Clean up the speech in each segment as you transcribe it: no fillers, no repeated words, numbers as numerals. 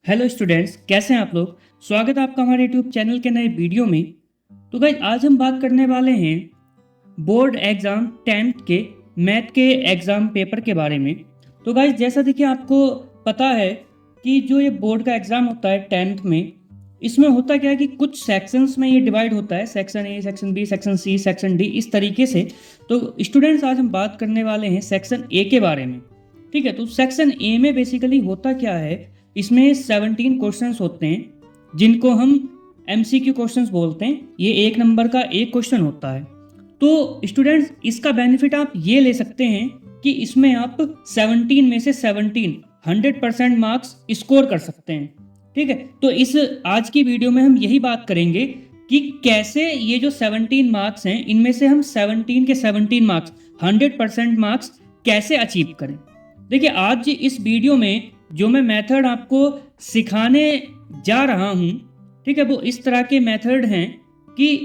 Hello students, कैसे हैं आप लोग। स्वागत है आपका हमारे यूट्यूब चैनल के नए वीडियो में। तो गाइज आज हम बात करने वाले हैं बोर्ड एग्ज़ाम 10th के मैथ के एग्ज़ाम पेपर के बारे में। तो गाइज जैसा देखिए आपको पता है कि जो ये बोर्ड का एग्ज़ाम होता है 10th में, इसमें होता क्या है कि कुछ सेक्शंस में ये डिवाइड होता है, section A, section B, section C, section D, इस तरीके से। तो स्टूडेंट्स आज हम बात करने वाले हैं सेक्शन ए के बारे में। ठीक है, तो सेक्शन ए में बेसिकली होता क्या है, इसमें 17 क्वेश्चंस होते हैं जिनको हम MCQ क्वेश्चंस बोलते हैं। ये एक नंबर का एक क्वेश्चन होता है। तो स्टूडेंट्स इसका बेनिफिट आप ये ले सकते हैं कि इसमें आप 17 में से 17 100% मार्क्स स्कोर कर सकते हैं। ठीक है, तो इस आज की वीडियो में हम यही बात करेंगे कि कैसे ये जो 17 मार्क्स हैं, इनमें से हम 17 के 17 मार्क्स 100% मार्क्स कैसे अचीव करें। देखिए आज इस वीडियो में जो मैं मेथड आपको सिखाने जा रहा हूँ, ठीक है, वो इस तरह के मेथड हैं कि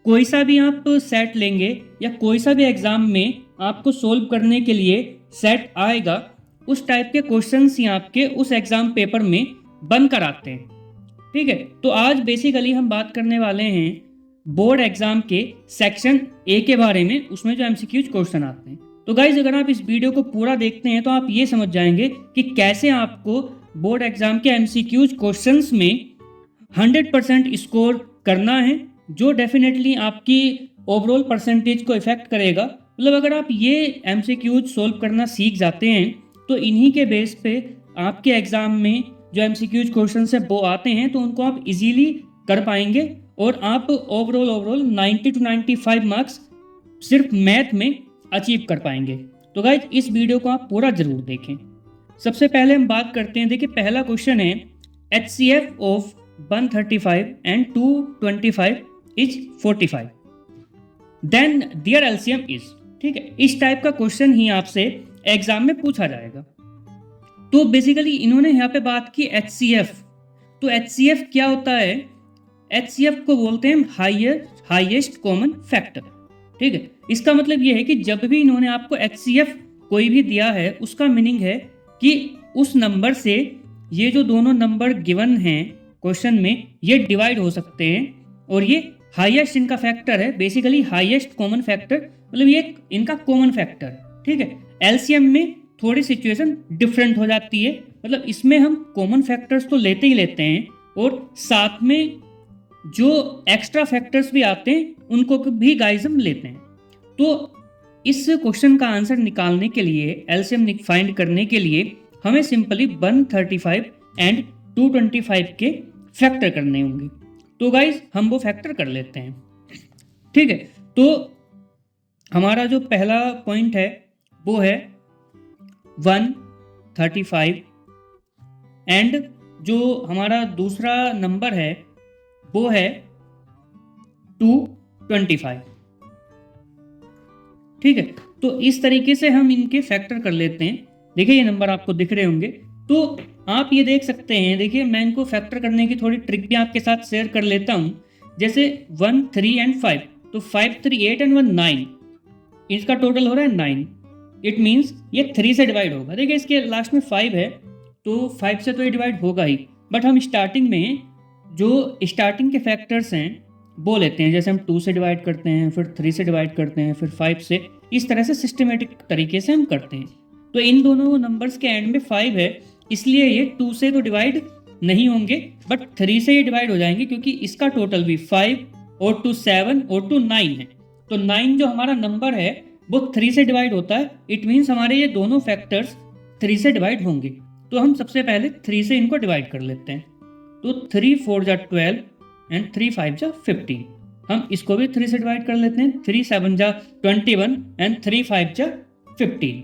कोई सा भी आप सेट लेंगे या कोई सा भी एग्ज़ाम में आपको सोल्व करने के लिए सेट आएगा, उस टाइप के क्वेश्चंस ही आपके उस एग्ज़ाम पेपर में बनकर आते हैं। ठीक है, तो आज बेसिकली हम बात करने वाले हैं बोर्ड एग्ज़ाम के सेक्शन ए के बारे में, उसमें जो MCQ क्वेश्चन आते हैं। तो गाइज अगर आप इस वीडियो को पूरा देखते हैं तो आप ये समझ जाएंगे कि कैसे आपको बोर्ड एग्जाम के MCQ क्वेश्चंस में 100% स्कोर करना है, जो डेफिनेटली आपकी ओवरऑल परसेंटेज को इफेक्ट करेगा। मतलब अगर आप ये MCQ सोल्व करना सीख जाते हैं तो इन्हीं के बेस पे आपके एग्ज़ाम में जो MCQ क्वेश्चन है वो आते हैं, तो उनको आप इजीली कर पाएंगे और आप ओवरऑल 90 to 95 मार्क्स सिर्फ मैथ में अचीव कर पाएंगे। तो गाइज इस वीडियो को आप पूरा जरूर देखें। सबसे पहले हम बात करते हैं, देखिए पहला क्वेश्चन है HCF of 135 and 225 is 45, then their LCM is. ठीक है, इस टाइप का क्वेश्चन ही आपसे एग्जाम में पूछा जाएगा। तो बेसिकली इन्होंने यहाँ पे बात की HCF। तो HCF क्या होता है? HCF को बोलते हैं हाईएस्ट कॉमन फैक्टर। ठीक है, इसका मतलब ये है कि जब भी इन्होंने आपको HCF कोई भी दिया है, उसका मीनिंग है कि उस नंबर से ये जो दोनों नंबर गिवन हैं क्वेश्चन में, ये डिवाइड हो सकते हैं और ये हाईएस्ट इनका फैक्टर है। बेसिकली हाईएस्ट कॉमन फैक्टर मतलब ये इनका कॉमन फैक्टर। ठीक है, LCM में थोड़ी सिचुएशन डिफरेंट हो जाती है, मतलब इसमें हम कॉमन फैक्टर्स तो लेते ही लेते हैं और साथ में जो एक्स्ट्रा फैक्टर्स भी आते हैं उनको भी गाइस हम लेते हैं। तो इस क्वेश्चन का आंसर निकालने के लिए, LCM फाइंड करने के लिए हमें सिंपली 135 एंड 225 के फैक्टर करने होंगे। तो गाइस हम वो फैक्टर कर लेते हैं। ठीक है, तो हमारा जो पहला पॉइंट है वो है 135 एंड जो हमारा दूसरा नंबर है वो है 225। ठीक है, तो इस तरीके से हम इनके फैक्टर कर लेते हैं। देखिए ये नंबर आपको दिख रहे होंगे, तो आप ये देख सकते हैं। देखिए मैं इनको फैक्टर करने की थोड़ी ट्रिक भी आपके साथ शेयर कर लेता हूँ। जैसे 1, 3 एंड 5, तो 5, 3, 8 एंड 1 9, इसका टोटल हो रहा है 9। इट मीन्स ये 3 से डिवाइड होगा। देखिए इसके लास्ट में 5 है, तो 5 से तो ये डिवाइड होगा ही, बट हम स्टार्टिंग में जो स्टार्टिंग के फैक्टर्स हैं वो लेते हैं। जैसे हम 2 से डिवाइड करते हैं, फिर 3 से डिवाइड करते हैं, फिर 5 से, इस तरह से सिस्टमेटिक तरीके से हम करते हैं। तो इन दोनों नंबर्स के एंड में 5 है, इसलिए ये 2 से तो डिवाइड नहीं होंगे बट 3 से ये डिवाइड हो जाएंगे, क्योंकि इसका टोटल भी 5 और 2 7 और 2 9 है। तो 9 जो हमारा नंबर है वो 3 से डिवाइड होता है। इट मीन्स हमारे ये दोनों फैक्टर्स 3 से डिवाइड होंगे। तो हम सबसे पहले 3 से इनको डिवाइड कर लेते हैं। तो 3 4 जा 12 एंड 3 5 जा 15। हम इसको भी 3 से डिवाइड कर लेते हैं। 3 7 जा 21 एंड 3 5 जा 15।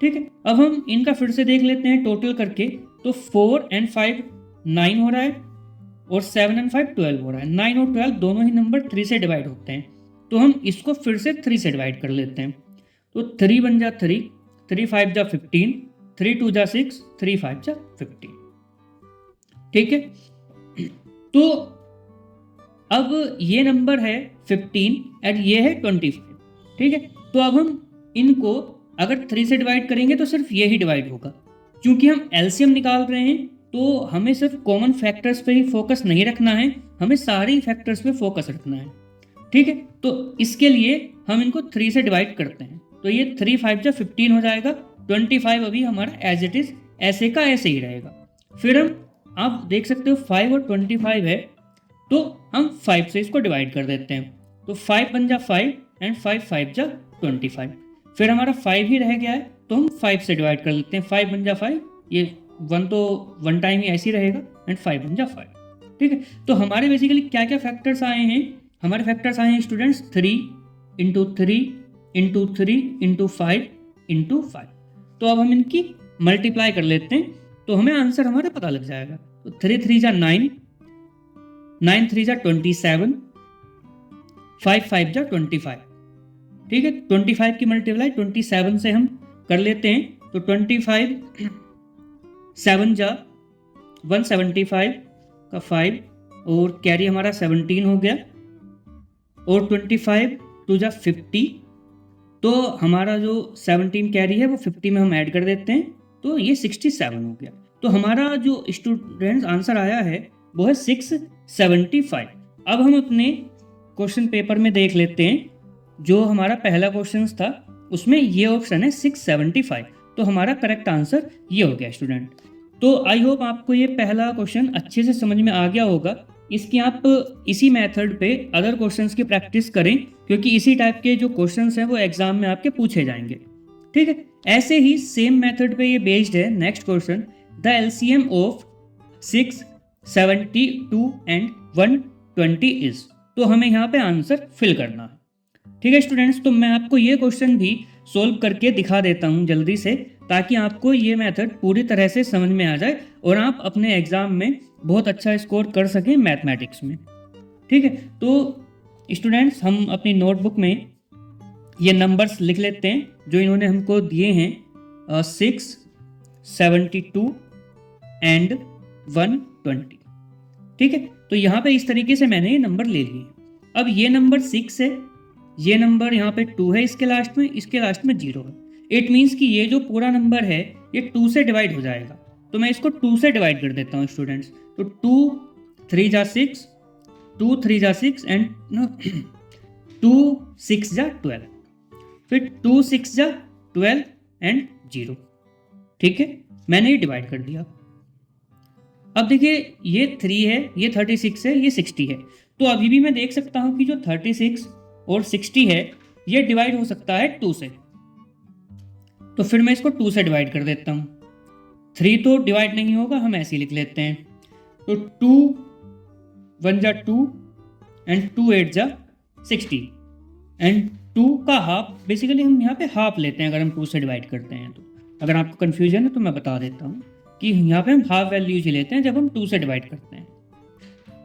ठीक है, अब हम इनका फिर से देख लेते हैं टोटल करके। तो 4 एंड 5 9 हो रहा है और 7 एंड 5 12 हो रहा है। 9 और 12 दोनों ही नंबर 3 से डिवाइड होते हैं, तो हम इसको फिर से 3 से डिवाइड कर लेते हैं। तो 3 1 जा 3, 3 5 जा 15, 3 2 जा 6, 3 5 जा 15। ठीक है, तो अब ये नंबर है 15 एंड ये है 25। ठीक है, तो अब हम इनको अगर 3 से डिवाइड करेंगे तो सिर्फ ये ही डिवाइड होगा। क्योंकि हम LCM निकाल रहे हैं तो हमें सिर्फ कॉमन फैक्टर्स पे ही फोकस नहीं रखना है, हमें सारे फैक्टर्स पे फोकस रखना है। ठीक है, तो इसके लिए हम इनको 3 से डिवाइड करते हैं। तो ये 3 5 जा 15 हो जाएगा। 25 अभी हमारा एज इट इज ऐसे का ऐसे ही रहेगा। फिर हम आप देख सकते हो 5 और 25 है, तो हम 5 से इसको डिवाइड कर देते हैं। तो 5 बन जा 5 एंड 5 5 जा 25। फिर हमारा 5 ही रह गया है, तो हम 5 से डिवाइड कर लेते हैं। 5 बन जा 5, ये 1 तो 1 टाइम ही ऐसे ही रहेगा, एंड 5 बन जा 5। ठीक है, तो हमारे बेसिकली क्या क्या फैक्टर्स आए हैं? हमारे फैक्टर्स आए हैं students 3 into 3 into 3 into 5 into 5। तो अब हम इनकी मल्टीप्लाई कर लेते हैं, तो हमें आंसर हमारा पता लग जाएगा। तो 3 3 जा 9, 9 3 जा 27, 5 5 जा 25। ठीक है, 25 की मल्टीप्लाई 27 से हम कर लेते हैं। तो 25 7 जा 175 का 5, और कैरी हमारा 17 हो गया, और 25 2 जा 50। तो हमारा जो 17 कैरी है वो 50 में हम ऐड कर देते हैं, तो ये 67 हो गया। तो हमारा जो स्टूडेंट्स आंसर आया है वो है 675। अब हम अपने क्वेश्चन पेपर में देख लेते हैं, जो हमारा पहला क्वेश्चन था उसमें ये ऑप्शन है 675। तो हमारा करेक्ट आंसर ये हो गया स्टूडेंट। तो आई होप आपको ये पहला क्वेश्चन अच्छे से समझ में आ गया होगा। इसकी आप इसी मेथड पे अदर क्वेश्चंस की प्रैक्टिस करें, क्योंकि इसी टाइप के जो क्वेश्चंस हैं वो एग्जाम में आपके पूछे जाएंगे। ठीक है, ऐसे ही सेम मेथड पे ये बेस्ड है next question, the LCM of 6, 72 and 120 is. तो हमें यहाँ पे आंसर फिल करना है। ठीक है स्टूडेंट्स, तो मैं आपको ये क्वेश्चन भी सोल्व करके दिखा देता हूँ जल्दी से, ताकि आपको ये मेथड पूरी तरह से समझ में आ जाए और आप अपने एग्जाम में बहुत अच्छा स्कोर कर सकें मैथमेटिक्स में। ठीक है, तो स्टूडेंट्स हम अपनी नोटबुक में ये नंबर्स लिख लेते हैं जो इन्होंने हमको दिए हैं, 6, 72 एंड 120। ठीक है, तो यहाँ पे इस तरीके से मैंने ये नंबर ले लिए। अब ये नंबर 6 है, ये नंबर यहाँ पे 2 है, इसके लास्ट में 0 है। इट मीन्स कि ये जो पूरा नंबर है ये 2 से डिवाइड हो जाएगा। तो मैं इसको 2 से डिवाइड कर देता हूँ स्टूडेंट्स। तो 2 3 जा 6, 2 3 जा 6 एंड 2 6 जा 12, फिर 2 6 जा 12 एंड 0। ठीक है, मैंने ये डिवाइड कर दिया। अब देखिए ये 3 है, ये 36 है, ये 60 है। तो अभी भी मैं देख सकता हूँ कि जो 36 और 60 है ये डिवाइड हो सकता है 2 से। तो फिर मैं इसको 2 से डिवाइड कर देता हूँ। 3 तो डिवाइड नहीं होगा, हम ऐसे ही लिख लेते हैं। तो 2 1 जा 2 एंड 2 8 जा 60 एंड 2 का हाफ, बेसिकली हम यहाँ पे हाफ लेते हैं अगर हम 2 से डिवाइड करते हैं। तो अगर आपको कन्फ्यूजन है तो मैं बता देता हूँ कि यहाँ पे हम हाफ वैल्यूज ही लेते हैं जब हम 2 से डिवाइड करते हैं।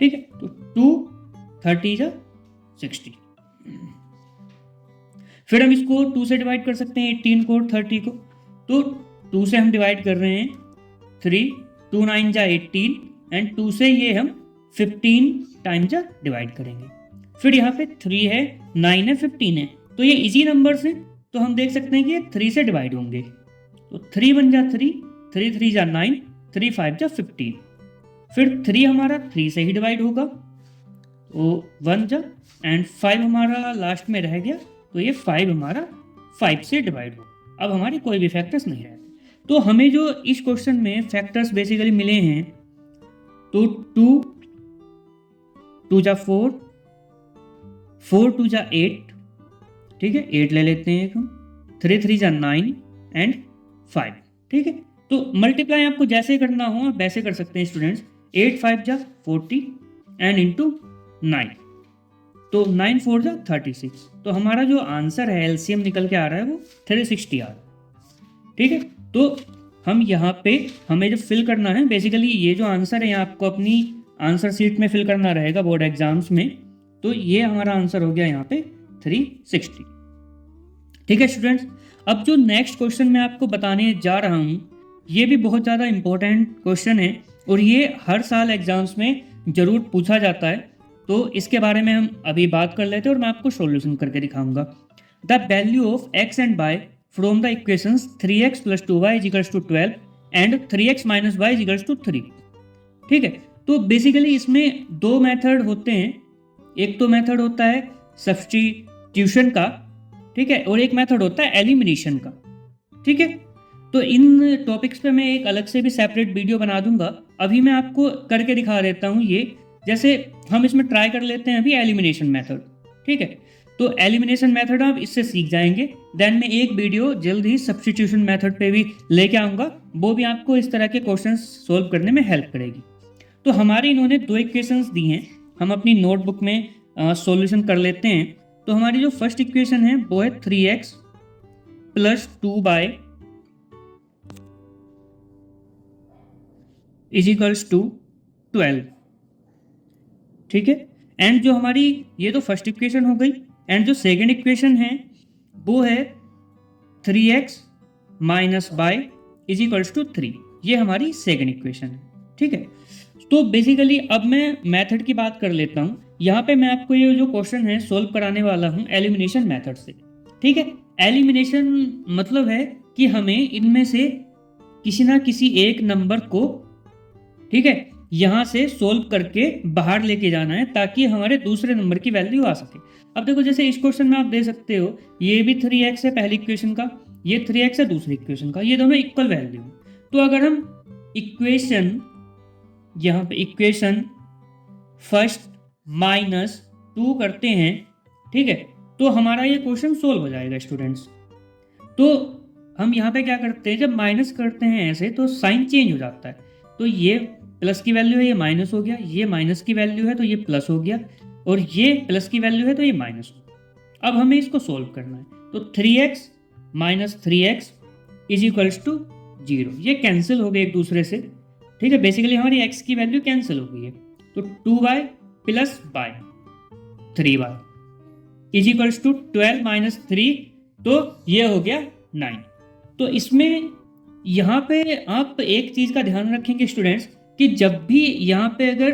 ठीक है, तो 2 30 जा 60। फिर हम इसको 2 से डिवाइड कर सकते हैं 18 को और 30 को। तो 2 से हम डिवाइड कर रहे हैं 3, 2 9 जा 18 एंड 2 से ये हम 15 टाइम जा डिवाइड करेंगे। फिर यहाँ पे 3 है, 9 है, 15 है, तो ये इजी नंबर्स हैं, तो हम देख सकते हैं कि ये 3 से डिवाइड होंगे। तो 3 बन जा 3, 3 3 जा 9, 3 5 जा 15। फिर 3 हमारा 3 से ही डिवाइड होगा, तो 1 जा एंड 5 हमारा लास्ट में रह गया, तो ये 5 हमारा 5 से डिवाइड होगा। अब हमारे कोई भी फैक्टर्स नहीं रहे। तो हमें जो इस क्वेश्चन में फैक्टर्स बेसिकली मिले हैं, तो 2 जा 4, 4 2 जा 8, ठीक है 8 ले लेते हैं एक हम, 3 3 जा 9 एंड 5। ठीक है, तो मल्टीप्लाई आपको जैसे करना हो आप वैसे कर सकते हैं स्टूडेंट्स। 8 5 जा 40 एंड इंटू 9, तो 9 4 जा 36। तो हमारा जो आंसर है एलसीएम निकल के आ रहा है वो 360 आ रहा है। ठीक है, तो हम यहाँ पे हमें जो फिल करना है, बेसिकली ये जो आंसर है यहाँ आपको अपनी आंसर शीट में फिल करना रहेगा बोर्ड एग्जाम्स में। तो ये हमारा आंसर हो गया यहाँ पे 360। ठीक है स्टूडेंट्स, अब जो नेक्स्ट क्वेश्चन मैं आपको बताने जा रहा हूँ ये भी बहुत ज़्यादा इंपॉर्टेंट क्वेश्चन है और ये हर साल एग्जाम्स में ज़रूर पूछा जाता है। तो इसके बारे में हम अभी बात कर लेते हैं और मैं आपको सॉल्यूशन करके दिखाऊंगा। The value of X and Y from the equations 3x + 2y = 12 and 3x minus Y equals to 3। ठीक है, तो बेसिकली इसमें दो मेथड होते हैं। एक तो मेथड होता है सब्स्टिट्यूशन का, ठीक है, और एक मेथड होता है एलिमिनेशन का। ठीक है, तो इन टॉपिक्स पे मैं एक अलग से भी सेपरेट वीडियो बना दूंगा। अभी मैं आपको करके दिखा देता हूँ ये। जैसे हम इसमें ट्राई कर लेते हैं अभी एलिमिनेशन मेथड। ठीक है, तो एलिमिनेशन मेथड आप इससे सीख जाएंगे। देन मैं एक वीडियो जल्द ही सब्स्टिट्यूशन मेथड पे भी लेके आऊँगा, वो भी आपको इस तरह के क्वेश्चन सोल्व करने में हेल्प करेगी। तो हमारे इन्होंने दो इक्वेशंस दी हैं, हम अपनी नोटबुक में सॉल्यूशन कर लेते हैं। तो हमारी जो फर्स्ट इक्वेशन है वो है 3x plus 2y is equals to 12। ठीक है, एंड जो हमारी ये तो फर्स्ट इक्वेशन हो गई, एंड जो सेकंड इक्वेशन है वो है 3x minus Y is equals to 3। ये हमारी सेकंड इक्वेशन है। ठीक है, तो बेसिकली अब मैं मेथड की बात कर लेता हूँ। यहाँ पे मैं आपको ये जो क्वेश्चन है सोल्व कराने वाला हूँ एलिमिनेशन मेथड से। ठीक है, एलिमिनेशन मतलब है कि हमें इनमें से किसी ना किसी एक नंबर को, ठीक है, यहाँ से सोल्व करके बाहर लेके जाना है ताकि हमारे दूसरे नंबर की वैल्यू आ सके। अब देखो जैसे इस क्वेश्चन में आप दे सकते हो, ये भी 3x है पहली इक्वेशन का, ये 3x है दूसरी इक्वेशन का, ये दोनों इक्वल वैल्यू है। तो अगर हम इक्वेशन, यहाँ पे इक्वेशन फर्स्ट माइनस 2 करते हैं, ठीक है, तो हमारा ये क्वेश्चन सोल्व हो जाएगा स्टूडेंट्स। तो हम यहाँ पे क्या करते हैं, जब माइनस करते हैं ऐसे तो साइन चेंज हो जाता है। तो ये प्लस की वैल्यू है, ये माइनस हो गया, ये माइनस की वैल्यू है तो ये प्लस हो गया, और ये प्लस की वैल्यू है तो ये माइनस हो गया। अब हमें इसको सोल्व करना है। तो 3x minus 3x is equals to 0। ये कैंसिल हो गए एक दूसरे से। ठीक है, बेसिकली हमारी x की वैल्यू कैंसिल हो गई है। तो 2y plus y 3y is equals to 12 minus 3, तो ये हो गया 9। तो इसमें यहाँ पे आप एक चीज़ का ध्यान रखेंगे स्टूडेंट्स कि जब भी यहाँ पे अगर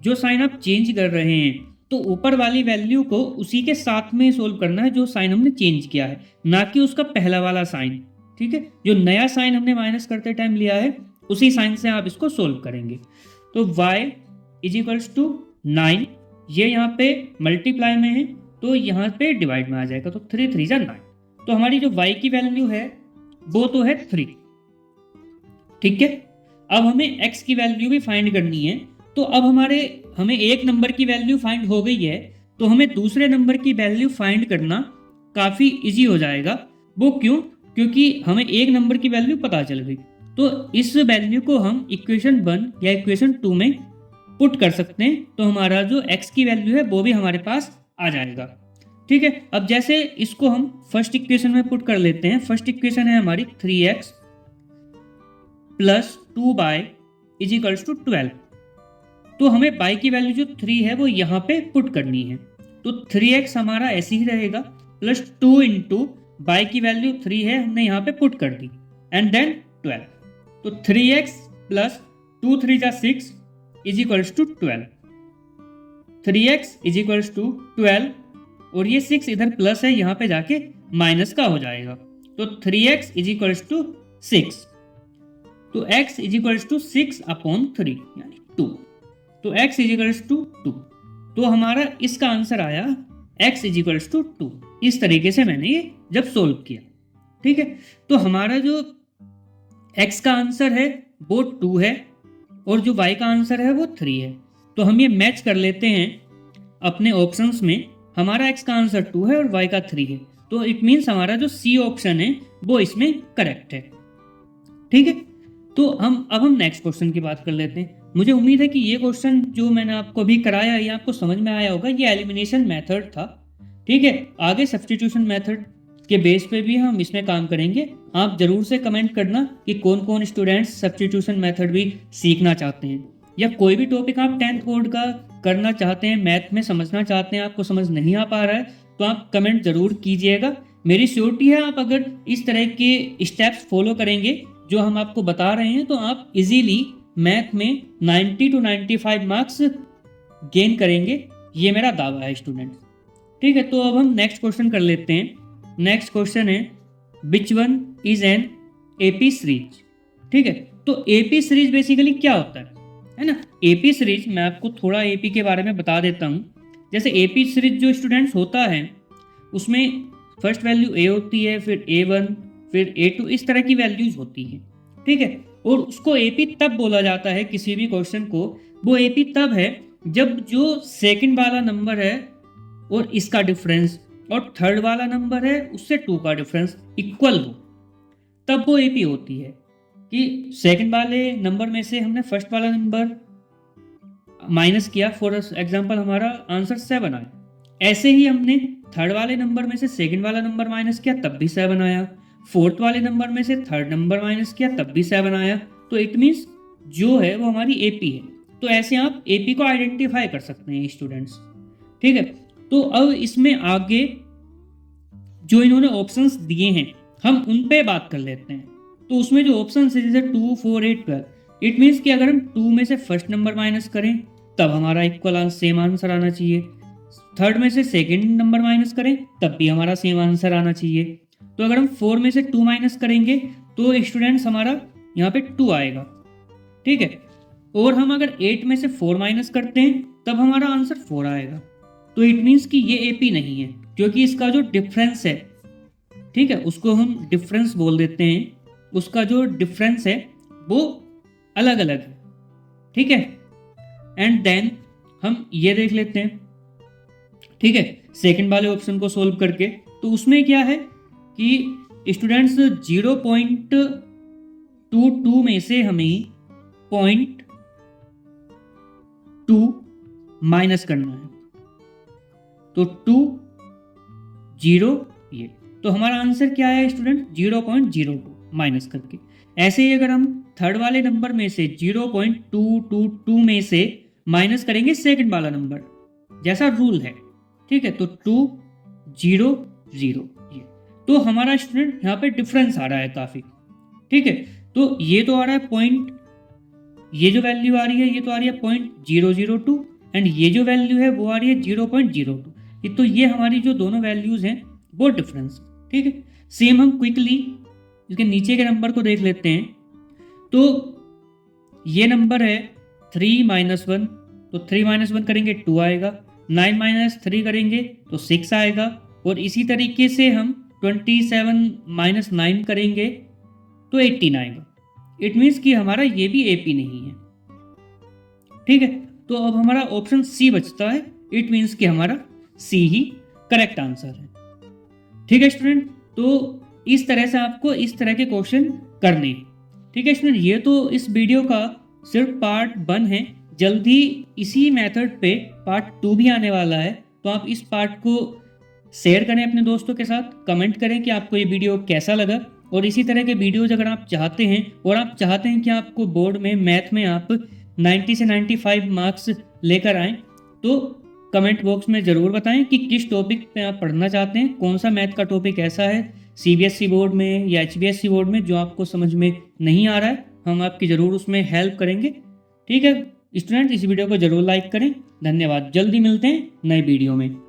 जो साइन आप चेंज कर रहे हैं तो ऊपर वाली वैल्यू को उसी के साथ में सोल्व करना है जो साइन हमने चेंज किया है, ना कि उसका पहला वाला साइन। ठीक है, जो नया साइन हमने माइनस करते टाइम लिया है उसी साइन से आप इसको सोल्व करेंगे। तो y इज इक्वल्स टू 9, ये यहाँ पे मल्टीप्लाई में है तो यहाँ पे डिवाइड में आ जाएगा। तो 3 3 जा 9। तो हमारी जो y की वैल्यू है वो तो है 3। ठीक है, अब हमें x की वैल्यू भी फाइंड करनी है। तो अब हमें एक नंबर की वैल्यू फाइंड हो गई है, तो हमें दूसरे नंबर की वैल्यू फाइंड करना काफ़ी इजी हो जाएगा। वो क्यों? क्योंकि हमें एक नंबर की वैल्यू पता चल गई, तो इस वैल्यू को हम इक्वेशन 1 या इक्वेशन 2 में पुट कर सकते हैं। तो हमारा जो x की वैल्यू है वो भी हमारे पास आ जाएगा। ठीक है, अब जैसे इसको हम फर्स्ट इक्वेशन में पुट कर लेते हैं। फर्स्ट इक्वेशन है हमारी 3x plus 2y is equals to 12। तो हमें y की वैल्यू जो 3 है वो यहाँ पे पुट करनी है। तो 3x हमारा ऐसे ही रहेगा, प्लस 2 इंटू y की वैल्यू 3 है, हमने यहाँ पे पुट कर दी, एंड देन 12। तो 3x प्लस 2 3 जा 6 is equals to 12। 3x is equals to 12, और ये 6 इधर प्लस है, यहाँ पे जाके माइनस का हो जाएगा। तो 3x इज इक्वल्स टू 6। तो x is equals to 6 upon 3 यानी 2। तो x इज इक्वल्स टू 2। तो हमारा इसका आंसर आया x इज इक्वल्स टू 2। इस तरीके से मैंने ये जब सोल्व किया। ठीक है, तो हमारा जो x का आंसर है वो 2 है और जो y का आंसर है वो 3 है। तो हम ये मैच कर लेते हैं अपने ऑप्शंस में। हमारा x का आंसर 2 है और y का 3 है, तो इट मीन्स हमारा जो C ऑप्शन है वो इसमें करेक्ट है। ठीक है, तो अब हम नेक्स्ट क्वेश्चन की बात कर लेते हैं। मुझे उम्मीद है कि ये क्वेश्चन जो मैंने आपको अभी कराया ये आपको समझ में आया होगा। ये एलिमिनेशन मेथड था। ठीक है, आगे सब्स्टिट्यूशन मेथड के बेस पे भी हम इसमें काम करेंगे। आप जरूर से कमेंट करना कि कौन कौन स्टूडेंट्स सब्स्टिट्यूशन मेथड भी सीखना चाहते हैं, या कोई भी टॉपिक आप 10th बोर्ड का करना चाहते हैं, मैथ में समझना चाहते हैं, आपको समझ नहीं आ पा रहा है, तो आप कमेंट ज़रूर कीजिएगा। मेरी श्योरिटी है आप अगर इस तरह के स्टेप्स फॉलो करेंगे जो हम आपको बता रहे हैं तो आप इजीली मैथ में 90 to 95 मार्क्स गेन करेंगे। ये मेरा दावा है स्टूडेंट्स। ठीक है, तो अब हम नेक्स्ट क्वेश्चन कर लेते हैं। नेक्स्ट क्वेश्चन है which one is an AP series. ठीक है। तो एपी सीरीज बेसिकली क्या होता है ना। एपी सीरीज मैं आपको थोड़ा एपी के बारे में बता देता हूँ। जैसे एपी सीरीज जो स्टूडेंट्स होता है उसमें फर्स्ट वैल्यू ए होती है, फिर A1, फिर A2, इस तरह की वैल्यूज होती हैं। ठीक है। और उसको एपी तब बोला जाता है किसी भी क्वेश्चन को, वो एपी तब है जब जो सेकंड वाला नंबर है और इसका डिफरेंस और थर्ड वाला नंबर है उससे 2 का डिफरेंस इक्वल हो, तब वो एपी होती है। कि सेकंड वाले नंबर में से हमने फर्स्ट वाला नंबर माइनस किया, फॉर एग्जांपल हमारा आंसर 7 आया। ऐसे ही हमने थर्ड वाले नंबर में से सेकंड वाला नंबर माइनस किया, तब भी 7 आया। फोर्थ वाले नंबर में से थर्ड नंबर माइनस किया, तब भी 7 आया। तो इट मीन्स जो है वो हमारी एपी है। तो ऐसे आप एपी को आइडेंटिफाई कर सकते हैं स्टूडेंट्स। ठीक है। तो अब इसमें आगे जो इन्होंने ऑप्शंस दिए हैं हम उन पे बात कर लेते हैं। तो उसमें जो ऑप्शन है जैसे 2, 4, 8, 12, इट मीन्स कि अगर हम 2 में से फर्स्ट नंबर माइनस करें तब हमारा इक्वल सेम आंसर आना चाहिए। थर्ड में से सेकंड नंबर माइनस करें तब भी हमारा सेम आंसर आना चाहिए। तो अगर हम 4 में से 2 माइनस करेंगे तो स्टूडेंट्स हमारा यहाँ पे 2 आएगा। ठीक है। और हम अगर 8 में से 4 माइनस करते हैं तब हमारा आंसर 4 आएगा। तो इट मीन्स कि ये एपी नहीं है क्योंकि इसका जो डिफरेंस है, ठीक है, उसको हम डिफरेंस बोल देते हैं, उसका जो डिफरेंस है वो अलग अलग है। ठीक है। एंड देन हम ये देख लेते हैं। ठीक है। सेकंड वाले ऑप्शन को सोल्व करके तो उसमें क्या है कि स्टूडेंट्स 0.22 में से हमें 0.2 माइनस करना है। तो 2 0 ये, तो हमारा आंसर क्या है स्टूडेंट 0.02 माइनस करके। ऐसे ही अगर हम थर्ड वाले नंबर में से 0.222 में से माइनस करेंगे सेकंड वाला नंबर, जैसा रूल है। ठीक है। तो 2 0 0 ये, तो हमारा स्टूडेंट यहाँ पे डिफरेंस आ रहा है काफी। ठीक है। तो ये तो आ रहा है पॉइंट, ये जो वैल्यू आ रही है ये तो आ रही है 0.002 एंड ये जो वैल्यू है वो आ रही है 0.02। तो ये हमारी जो दोनों वैल्यूज हैं वो डिफरेंस। ठीक है। सेम हम क्विकली इसके नीचे के नंबर को देख लेते हैं। तो ये नंबर है 3 - 1, तो 3 - 1 करेंगे 2 आएगा। 9 - 3 करेंगे तो 6 आएगा। और इसी तरीके से हम 27 - 9 करेंगे तो 18 आएगा। इट मीन्स कि हमारा ये भी एपी नहीं है। ठीक है। तो अब हमारा ऑप्शन सी बचता है। इट मीन्स कि हमारा सी ही करेक्ट आंसर है। ठीक है स्टूडेंट। तो इस तरह से आपको इस तरह के क्वेश्चन करने। ठीक है स्टूडेंट। ये तो इस वीडियो का सिर्फ पार्ट 1 है। जल्दी इसी मेथड पे पार्ट 2 भी आने वाला है। तो आप इस पार्ट को शेयर करें अपने दोस्तों के साथ, कमेंट करें कि आपको ये वीडियो कैसा लगा। और इसी तरह के वीडियोज अगर आप चाहते हैं और आप चाहते हैं कि आपको बोर्ड में मैथ में आप 90 से 95 मार्क्स लेकर आएँ, तो कमेंट बॉक्स में ज़रूर बताएं कि किस टॉपिक पे आप पढ़ना चाहते हैं। कौन सा मैथ का टॉपिक ऐसा है सीबीएसई बोर्ड में या एचबीएसई बोर्ड में जो आपको समझ में नहीं आ रहा है, हम आपकी ज़रूर उसमें हेल्प करेंगे। ठीक है स्टूडेंट, इस वीडियो को ज़रूर लाइक करें। धन्यवाद। जल्दी मिलते हैं नए वीडियो में।